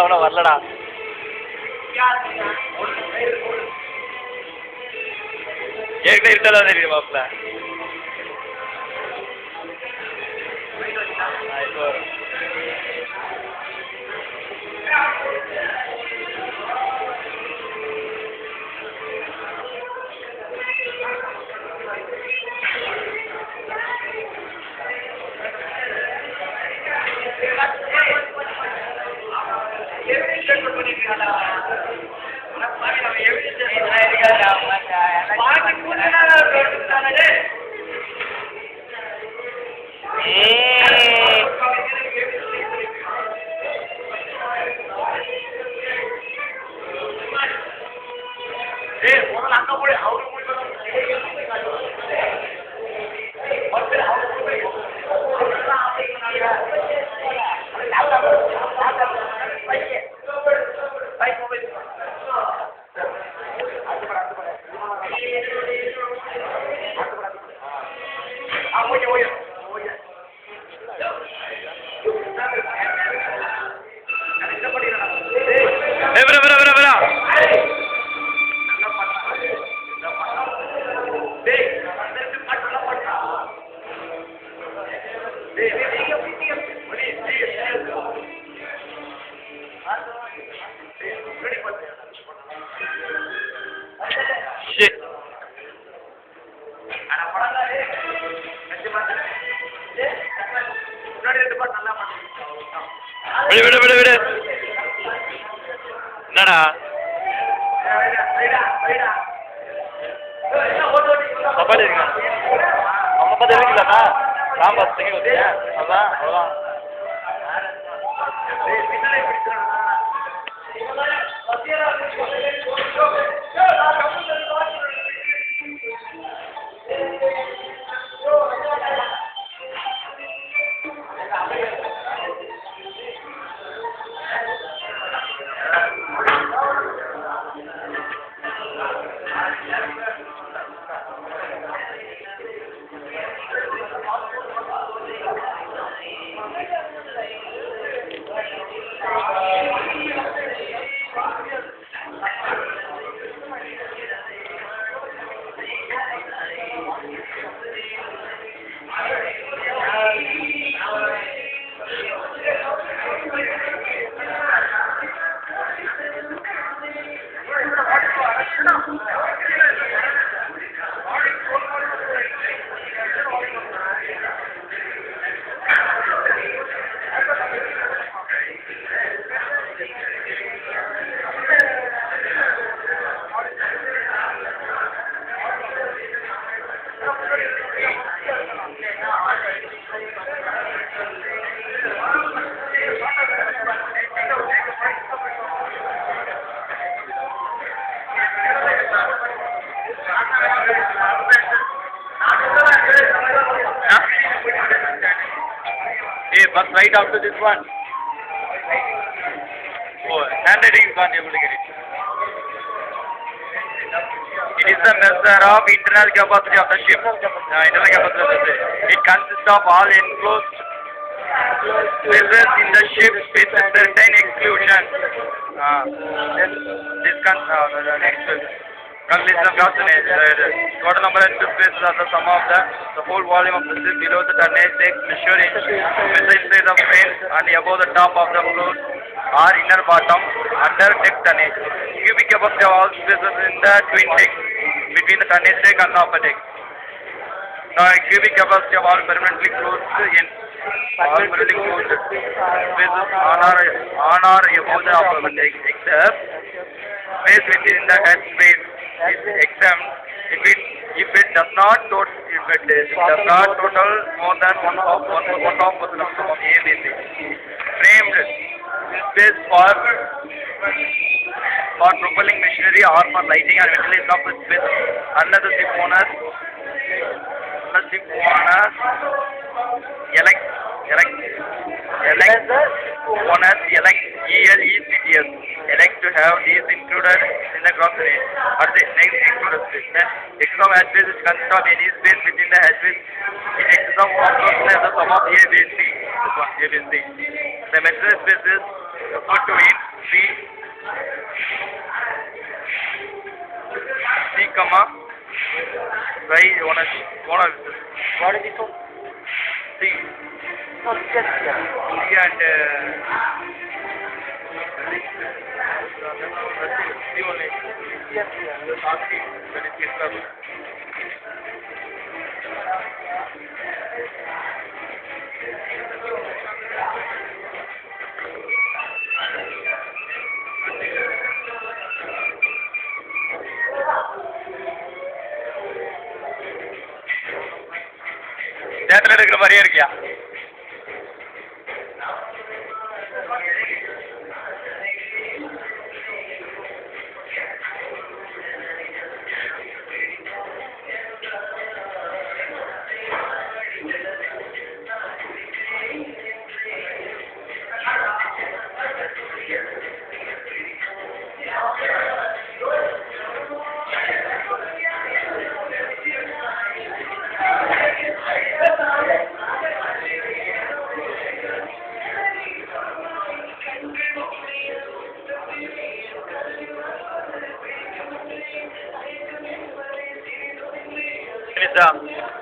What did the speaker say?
அவனை வரலடா. ஏற்கனவே இருட்டதான் தெரியுது மாப்பிள்ள. இப்போ விடு விடு விடு விடு. என்னடா தப்பாடி இருக்கா? அவங்க பார்த்து இருக்கலண்ணா. நான் பார்த்து வந்தீங்க. அதான் அவ்வளோதான். Hey, bus right after this one. Oh, handwriting is not able to get it. It is the measure of internal capacity of the ship. Internal capacity of the ship. It consists of all enclosed spaces in the ship with certain exclusion. This next consists of gross tonnage. Total number of spaces are the sum of the whole volume of the ship below the tonnage takes measure in missile space of space and above the top of the floor or inner bottom under deck tonnage. Cubic capacity of all spaces in the twin deck between the tonnage deck and the upper deck. Now, cubic capacity of all permanently closed spaces on or above the upper deck, except space within the head space is exempt if it does not total more than one half of the number of ABC. Framed space for propelling machinery or for lighting and ventilation of the space unless the ship owners elect to have these included in the gross tonnage or the next included space. Extra hatchways which consist of any space within the hatchways in excess of as the sum of A, B, C. The material space is referred to in C, C, comma, right, wanna, What is it for? C, No, just here. C and, C only, Yes, here. that is his club. தேட்டரில் இருக்கிற மாதிரியே இருக்கியா? Finish up.